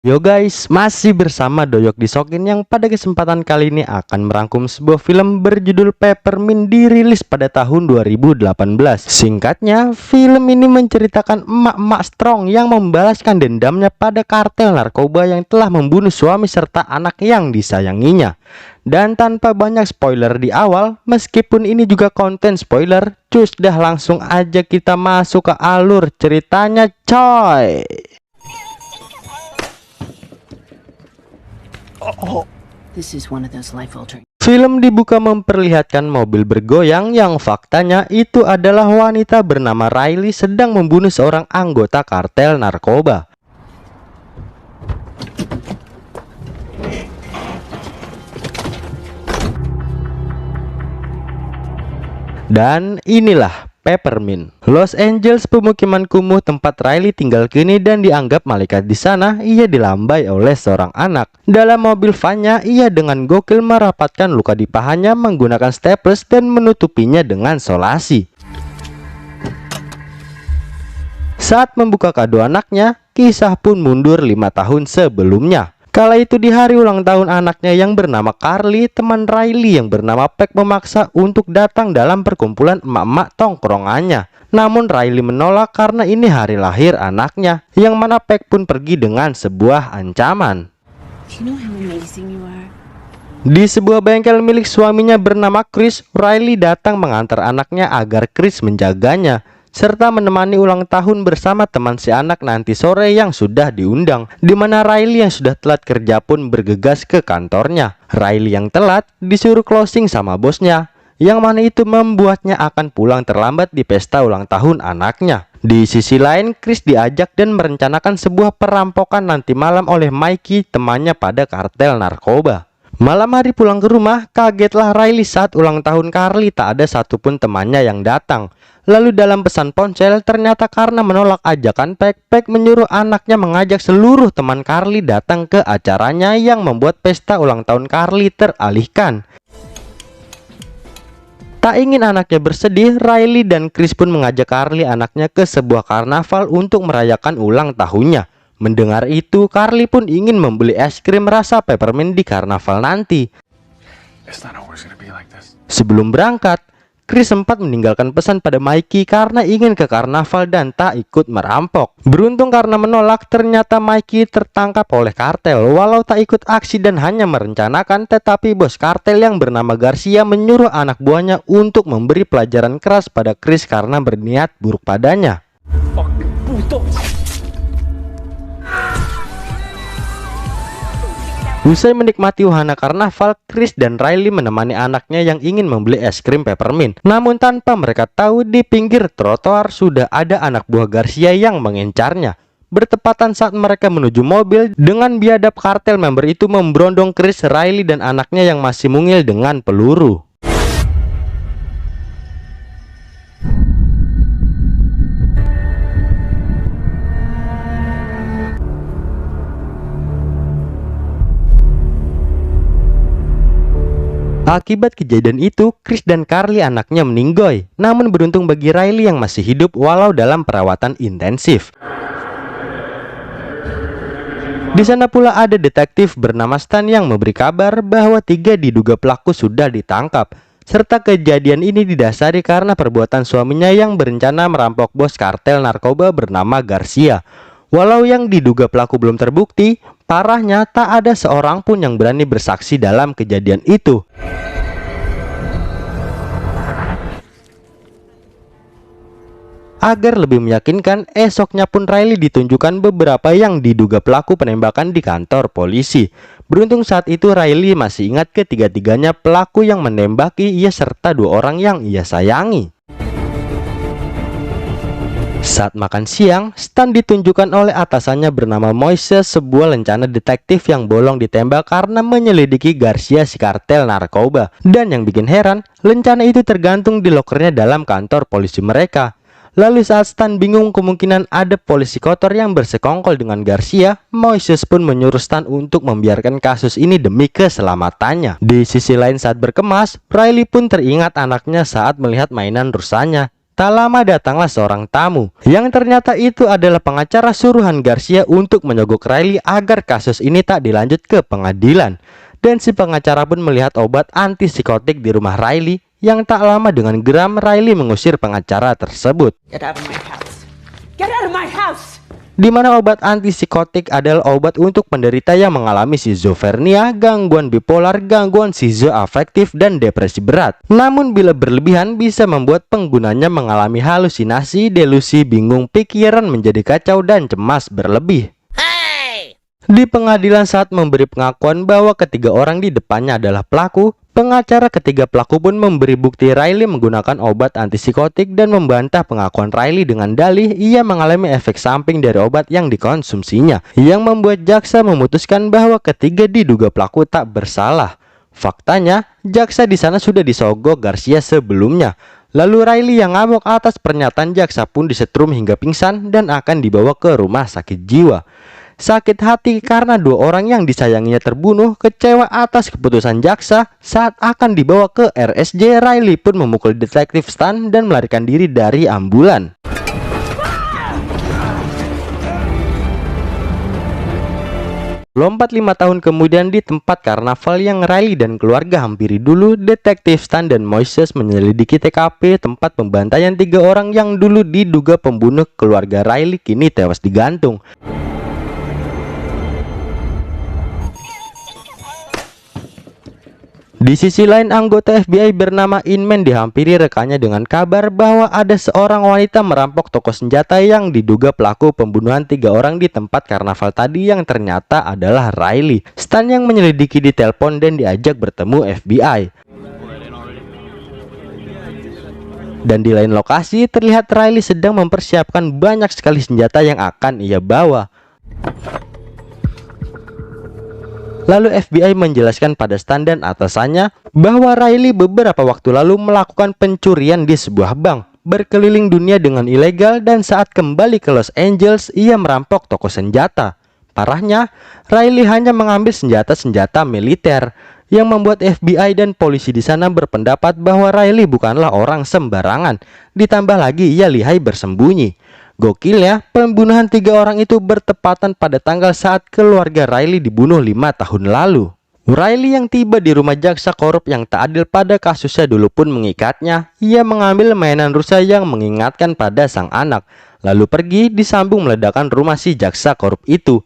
Yo guys, masih bersama Doyok Disokin yang pada kesempatan kali ini akan merangkum sebuah film berjudul Peppermint dirilis pada tahun 2018. Singkatnya, film ini menceritakan emak-emak strong yang membalaskan dendamnya pada kartel narkoba yang telah membunuh suami serta anak yang disayanginya. Dan tanpa banyak spoiler di awal, meskipun ini juga konten spoiler, cus dah langsung aja kita masuk ke alur ceritanya coy. This is one of those life-altering. Film dibuka memperlihatkan mobil bergoyang yang faktanya itu adalah wanita bernama Riley sedang membunuh seorang anggota kartel narkoba. Dan inilah Peppermint, Los Angeles, pemukiman kumuh tempat Riley tinggal kini dan dianggap malaikat di sana. Ia dilambai oleh seorang anak. Dalam mobil vannya, ia dengan gokil merapatkan luka di pahanya menggunakan staples dan menutupinya dengan solasi. Saat membuka kado anaknya, kisah pun mundur 5 tahun sebelumnya. Kala itu di hari ulang tahun anaknya yang bernama Carly, teman Riley yang bernama Peck memaksa untuk datang dalam perkumpulan emak-emak tongkrongannya. Namun Riley menolak karena ini hari lahir anaknya, yang mana Peck pun pergi dengan sebuah ancaman. Di sebuah bengkel milik suaminya bernama Chris, Riley datang mengantar anaknya agar Chris menjaganya serta menemani ulang tahun bersama teman si anak nanti sore yang sudah diundang, di mana Riley yang sudah telat kerja pun bergegas ke kantornya. Riley yang telat disuruh closing sama bosnya, yang mana itu membuatnya akan pulang terlambat di pesta ulang tahun anaknya. Di sisi lain, Chris diajak dan merencanakan sebuah perampokan nanti malam oleh Mikey, temannya pada kartel narkoba. Malam hari pulang ke rumah, kagetlah Riley saat ulang tahun Carly tak ada satupun temannya yang datang. Lalu dalam pesan ponsel, ternyata karena menolak ajakan Peck menyuruh anaknya mengajak seluruh teman Carly datang ke acaranya yang membuat pesta ulang tahun Carly teralihkan. Tak ingin anaknya bersedih, Riley dan Chris pun mengajak Carly anaknya ke sebuah karnaval untuk merayakan ulang tahunnya. Mendengar itu, Carly pun ingin membeli es krim rasa peppermint di karnaval nanti. Sebelum berangkat, Chris sempat meninggalkan pesan pada Mikey karena ingin ke karnaval dan tak ikut merampok. Beruntung karena menolak, ternyata Mikey tertangkap oleh kartel. Walau tak ikut aksi dan hanya merencanakan, tetapi bos kartel yang bernama Garcia menyuruh anak buahnya untuk memberi pelajaran keras pada Chris karena berniat buruk padanya. Usai menikmati wahana karnaval, Chris dan Riley menemani anaknya yang ingin membeli es krim peppermint. Namun tanpa mereka tahu, di pinggir trotoar sudah ada anak buah Garcia yang mengincarnya. Bertepatan saat mereka menuju mobil, dengan biadab kartel member itu memberondong Chris, Riley dan anaknya yang masih mungil dengan peluru. Akibat kejadian itu, Chris dan Carly anaknya meninggoy. Namun beruntung bagi Riley yang masih hidup walau dalam perawatan intensif. Di sana pula ada detektif bernama Stan yang memberi kabar bahwa 3 diduga pelaku sudah ditangkap. Serta kejadian ini didasari karena perbuatan suaminya yang berencana merampok bos kartel narkoba bernama Garcia. Walau yang diduga pelaku belum terbukti, parahnya tak ada seorang pun yang berani bersaksi dalam kejadian itu. Agar lebih meyakinkan, esoknya pun Riley ditunjukkan beberapa yang diduga pelaku penembakan di kantor polisi. Beruntung saat itu Riley masih ingat ketiga-tiganya pelaku yang menembaki ia serta 2 orang yang ia sayangi. Saat makan siang, Stan ditunjukkan oleh atasannya bernama Moise, sebuah lencana detektif yang bolong ditembak karena menyelidiki Garcia si kartel narkoba. Dan yang bikin heran, lencana itu tergantung di lokernya dalam kantor polisi mereka. Lalu saat Stan bingung kemungkinan ada polisi kotor yang bersekongkol dengan Garcia, Moises pun menyuruh Stan untuk membiarkan kasus ini demi keselamatannya. Di sisi lain saat berkemas, Riley pun teringat anaknya saat melihat mainan rusanya. tak lama datanglah seorang tamu, yang ternyata itu adalah pengacara suruhan Garcia untuk menyogok Riley agar kasus ini tak dilanjut ke pengadilan. Dan si pengacara pun melihat obat antipsikotik di rumah Riley, yang tak lama dengan geram Riley mengusir pengacara tersebut. Get out of my house. Get out of my house! Di mana obat antipsikotik adalah obat untuk penderita yang mengalami skizofrenia, gangguan bipolar, gangguan skizoafektif, dan depresi berat. Namun bila berlebihan bisa membuat penggunanya mengalami halusinasi, delusi, bingung, pikiran menjadi kacau dan cemas berlebih. Di pengadilan saat memberi pengakuan bahwa ketiga orang di depannya adalah pelaku, pengacara ketiga pelaku pun memberi bukti Riley menggunakan obat antipsikotik dan membantah pengakuan Riley dengan dalih ia mengalami efek samping dari obat yang dikonsumsinya, yang membuat jaksa memutuskan bahwa ketiga diduga pelaku tak bersalah. Faktanya, jaksa di sana sudah disogok Garcia sebelumnya. Lalu Riley yang ngamuk atas pernyataan jaksa pun disetrum hingga pingsan dan akan dibawa ke rumah sakit jiwa. Sakit hati karena dua orang yang disayanginya terbunuh, kecewa atas keputusan jaksa saat akan dibawa ke RSJ, Riley pun memukul detektif Stan dan melarikan diri dari ambulan. Lompat 5 tahun kemudian di tempat karnaval yang Riley dan keluarga hampiri dulu, detektif Stan dan Moises menyelidiki TKP tempat pembantaian 3 orang yang dulu diduga pembunuh keluarga Riley kini tewas digantung. Di sisi lain, anggota FBI bernama Inman dihampiri rekannya dengan kabar bahwa ada seorang wanita merampok toko senjata yang diduga pelaku pembunuhan 3 orang di tempat karnaval tadi, yang ternyata adalah Riley. Stan yang menyelidiki di telepon dan diajak bertemu FBI. Dan di lain lokasi terlihat Riley sedang mempersiapkan banyak sekali senjata yang akan ia bawa. Lalu FBI menjelaskan pada Stan dan atasannya bahwa Riley beberapa waktu lalu melakukan pencurian di sebuah bank, berkeliling dunia dengan ilegal, dan saat kembali ke Los Angeles ia merampok toko senjata. Parahnya, Riley hanya mengambil senjata-senjata militer, yang membuat FBI dan polisi di sana berpendapat bahwa Riley bukanlah orang sembarangan. Ditambah lagi ia lihai bersembunyi. Gokil ya, pembunuhan 3 orang itu bertepatan pada tanggal saat keluarga Riley dibunuh 5 tahun lalu. Riley yang tiba di rumah jaksa korup yang tak adil pada kasusnya dulu pun mengikatnya. Ia mengambil mainan rusa yang mengingatkan pada sang anak, lalu pergi disambung meledakkan rumah si jaksa korup itu.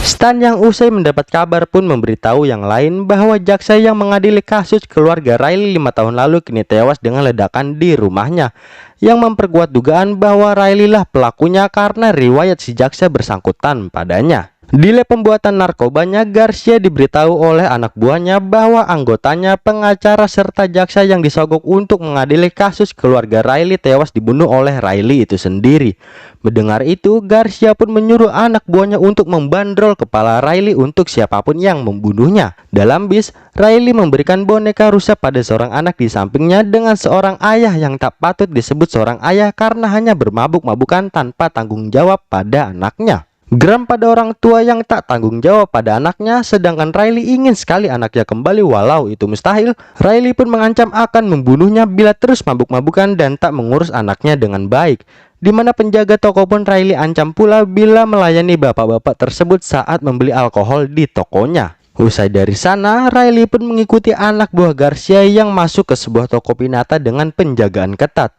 Stan yang usai mendapat kabar pun memberitahu yang lain bahwa jaksa yang mengadili kasus keluarga Riley 5 tahun lalu kini tewas dengan ledakan di rumahnya, yang memperkuat dugaan bahwa Riley lah pelakunya karena riwayat si jaksa bersangkutan padanya. Di lab pembuatan narkobanya, Garcia diberitahu oleh anak buahnya bahwa anggotanya, pengacara, serta jaksa yang disogok untuk mengadili kasus keluarga Riley tewas dibunuh oleh Riley itu sendiri. Mendengar itu, Garcia pun menyuruh anak buahnya untuk membandrol kepala Riley untuk siapapun yang membunuhnya. Dalam bis, Riley memberikan boneka rusa pada seorang anak di sampingnya dengan seorang ayah yang tak patut disebut seorang ayah karena hanya bermabuk-mabukan tanpa tanggung jawab pada anaknya. Geram pada orang tua yang tak tanggung jawab pada anaknya, sedangkan Riley ingin sekali anaknya kembali walau itu mustahil. Riley pun mengancam akan membunuhnya bila terus mabuk-mabukan dan tak mengurus anaknya dengan baik. Di mana penjaga toko pun Riley ancam pula bila melayani bapak-bapak tersebut saat membeli alkohol di tokonya. Usai dari sana, Riley pun mengikuti anak buah Garcia yang masuk ke sebuah toko pinata dengan penjagaan ketat.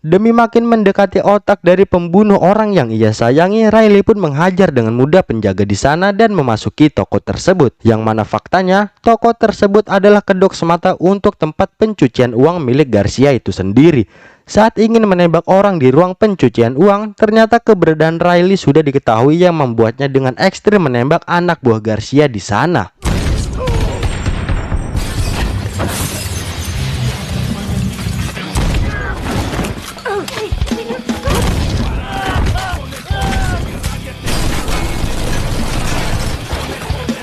Demi makin mendekati otak dari pembunuh orang yang ia sayangi, Riley pun menghajar dengan mudah penjaga di sana dan memasuki toko tersebut. Yang mana faktanya, toko tersebut adalah kedok semata untuk tempat pencucian uang milik Garcia itu sendiri. Saat ingin menembak orang di ruang pencucian uang, ternyata keberadaan Riley sudah diketahui yang membuatnya dengan ekstrim menembak anak buah Garcia di sana.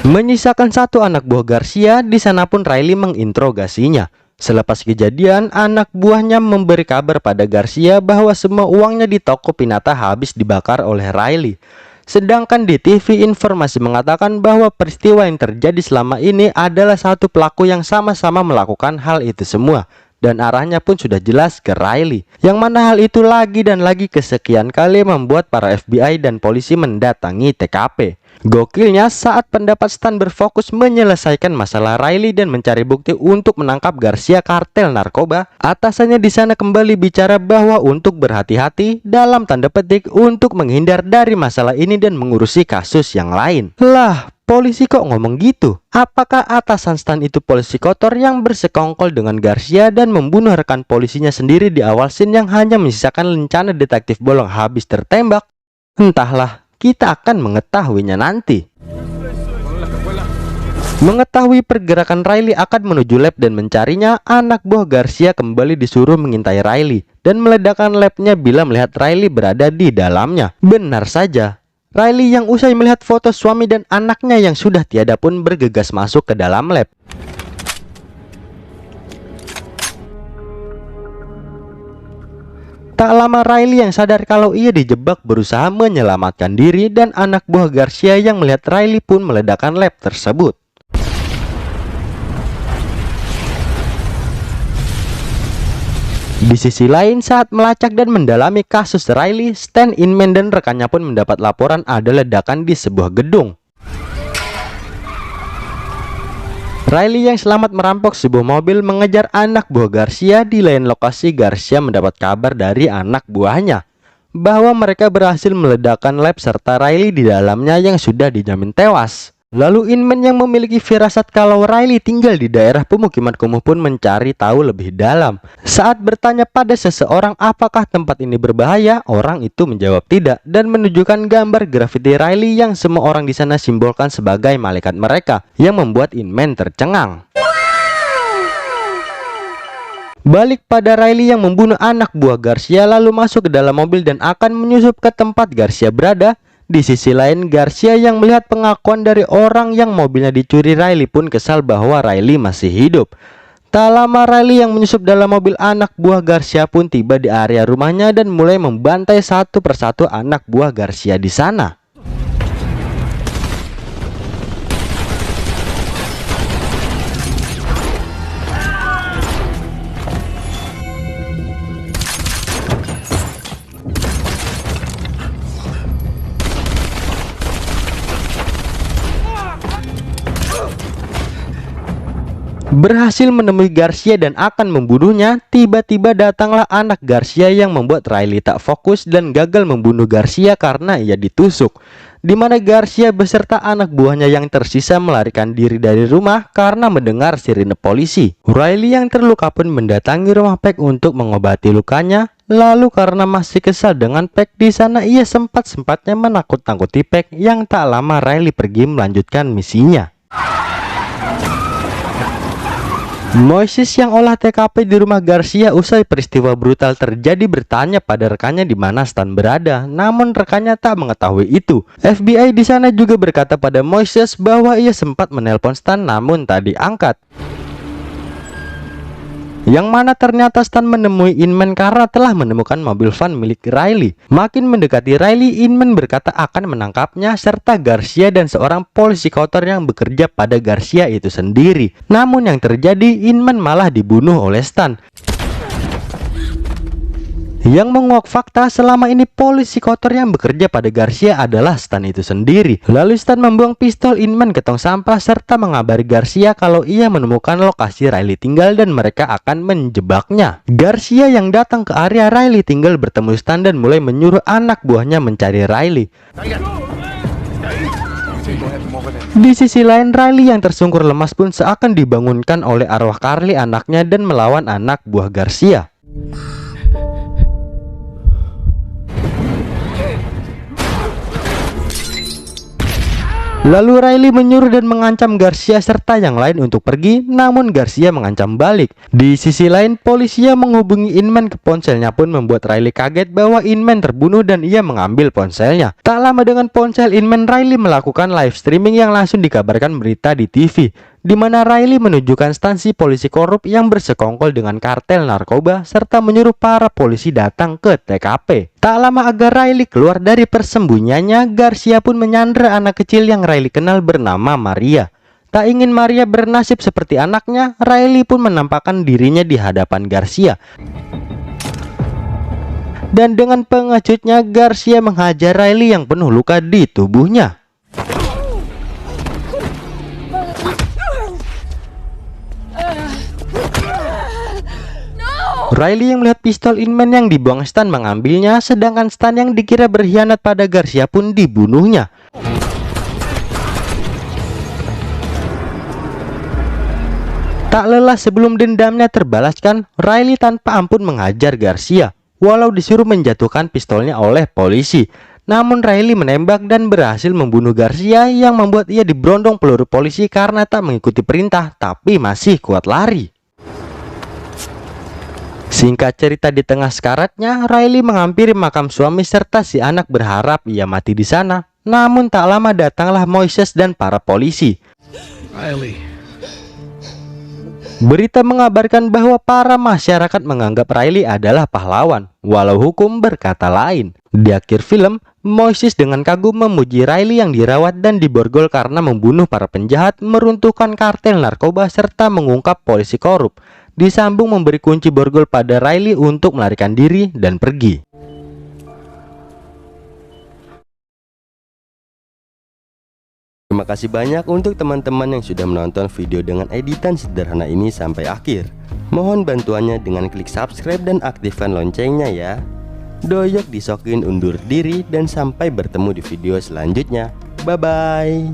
Menyisakan 1 anak buah Garcia, di sana pun Riley menginterogasinya. Selepas kejadian, anak buahnya memberi kabar pada Garcia bahwa semua uangnya di toko pinata habis dibakar oleh Riley. Sedangkan di TV informasi mengatakan bahwa peristiwa yang terjadi selama ini adalah satu pelaku yang sama-sama melakukan hal itu semua. dan arahnya pun sudah jelas ke Riley. Yang mana hal itu lagi dan lagi kesekian kali membuat para FBI dan polisi mendatangi TKP. Gokilnya, saat pendapat Stan berfokus menyelesaikan masalah Riley dan mencari bukti untuk menangkap Garcia kartel narkoba, atasannya di sana kembali bicara bahwa untuk berhati-hati dalam tanda petik untuk menghindar dari masalah ini dan mengurusi kasus yang lain. Lah, polisi kok ngomong gitu? Apakah atasan Stan itu polisi kotor yang bersekongkol dengan Garcia dan membunuh rekan polisinya sendiri di awal scene yang hanya menyisakan lencana detektif bolong habis tertembak? Entahlah. Kita akan mengetahuinya nanti. Mengetahui pergerakan Riley akan menuju lab dan mencarinya, anak buah Garcia kembali disuruh mengintai Riley dan meledakkan labnya bila melihat Riley berada di dalamnya. Benar saja, Riley yang usai melihat foto suami dan anaknya yang sudah tiada pun bergegas masuk ke dalam lab. Tak lama Riley yang sadar kalau ia dijebak berusaha menyelamatkan diri dan anak buah Garcia yang melihat Riley pun meledakkan lab tersebut. Di sisi lain, saat melacak dan mendalami kasus Riley, Stan, Inman dan rekannya pun mendapat laporan ada ledakan di sebuah gedung. Riley yang selamat merampok sebuah mobil mengejar anak buah Garcia. Di lain lokasi, Garcia mendapat kabar dari anak buahnya bahwa mereka berhasil meledakkan lab serta Riley di dalamnya yang sudah dijamin tewas. Lalu Inman yang memiliki firasat kalau Riley tinggal di daerah pemukiman kumuh pun mencari tahu lebih dalam. Saat bertanya pada seseorang apakah tempat ini berbahaya, orang itu menjawab tidak dan menunjukkan gambar grafiti Riley yang semua orang di sana simbolkan sebagai malaikat mereka, yang membuat Inman tercengang. Balik pada Riley yang membunuh anak buah Garcia lalu masuk ke dalam mobil dan akan menyusup ke tempat Garcia berada. Di sisi lain, Garcia yang melihat pengakuan dari orang yang mobilnya dicuri Riley pun kesal bahwa Riley masih hidup. Tak lama Riley yang menyusup dalam mobil anak buah Garcia pun tiba di area rumahnya dan mulai membantai satu persatu anak buah Garcia di sana. Berhasil menemui Garcia dan akan membunuhnya, tiba-tiba datanglah anak Garcia yang membuat Riley tak fokus dan gagal membunuh Garcia karena ia ditusuk. Di mana Garcia beserta anak buahnya yang tersisa melarikan diri dari rumah karena mendengar sirine polisi. Riley yang terluka pun mendatangi rumah Peck untuk mengobati lukanya. Lalu karena masih kesal dengan Peck di sana, ia sempat-sempatnya menakut-nakuti Peck yang tak lama Riley pergi melanjutkan misinya. Moises yang olah TKP di rumah Garcia usai peristiwa brutal terjadi bertanya pada rekannya di mana Stan berada, namun rekannya tak mengetahui itu. FBI di sana juga berkata pada Moises bahwa ia sempat menelpon Stan namun tak diangkat. Yang mana ternyata Stan menemui Inman karena telah menemukan mobil van milik Riley. Makin mendekati Riley, Inman berkata akan menangkapnya serta Garcia dan seorang polisi kotor yang bekerja pada Garcia itu sendiri. Namun yang terjadi, Inman malah dibunuh oleh Stan. Yang menguak fakta selama ini polisi kotor yang bekerja pada Garcia adalah Stan itu sendiri. Lalu Stan membuang pistol Inman ke tong sampah serta mengabari Garcia kalau ia menemukan lokasi Riley tinggal dan mereka akan menjebaknya. Garcia yang datang ke area Riley tinggal bertemu Stan dan mulai menyuruh anak buahnya mencari Riley. Di sisi lain, Riley yang tersungkur lemas pun seakan dibangunkan oleh arwah Carly anaknya dan melawan anak buah Garcia. Lalu Riley menyuruh dan mengancam Garcia serta yang lain untuk pergi, namun Garcia mengancam balik. Di sisi lain, polisi yang menghubungi Inman ke ponselnya pun membuat Riley kaget bahwa Inman terbunuh dan ia mengambil ponselnya. Tak lama dengan ponsel Inman, Riley melakukan live streaming yang langsung dikabarkan berita di TV, di mana Riley menunjukkan instansi polisi korup yang bersekongkol dengan kartel narkoba serta menyuruh para polisi datang ke TKP. Tak lama agar Riley keluar dari persembunyiannya, Garcia pun menyandra anak kecil yang Riley kenal bernama Maria. Tak ingin Maria bernasib seperti anaknya, Riley pun menampakkan dirinya di hadapan Garcia. Dan dengan pengejutnya, Garcia menghajar Riley yang penuh luka di tubuhnya. Riley yang melihat pistol Inman yang dibuang Stan mengambilnya, sedangkan Stan yang dikira berkhianat pada Garcia pun dibunuhnya. Tak lelah sebelum dendamnya terbalaskan, Riley tanpa ampun menghajar Garcia, walau disuruh menjatuhkan pistolnya oleh polisi. Namun Riley menembak dan berhasil membunuh Garcia yang membuat ia diberondong peluru polisi karena tak mengikuti perintah, tapi masih kuat lari. Singkat cerita, di tengah sekaratnya, Riley menghampiri makam suami serta si anak berharap ia mati di sana. Namun tak lama datanglah Moises dan para polisi. Riley. Berita mengabarkan bahwa para masyarakat menganggap Riley adalah pahlawan, walau hukum berkata lain. Di akhir film, Moises dengan kagum memuji Riley yang dirawat dan diborgol karena membunuh para penjahat, meruntuhkan kartel narkoba, serta mengungkap polisi korup. Disambung memberi kunci borgol pada Riley untuk melarikan diri dan pergi. Terima kasih banyak untuk teman-teman yang sudah menonton video dengan editan sederhana ini sampai akhir. Mohon bantuannya dengan klik subscribe dan aktifkan loncengnya ya. Doyok disokin undur diri dan sampai bertemu di video selanjutnya. Bye-bye.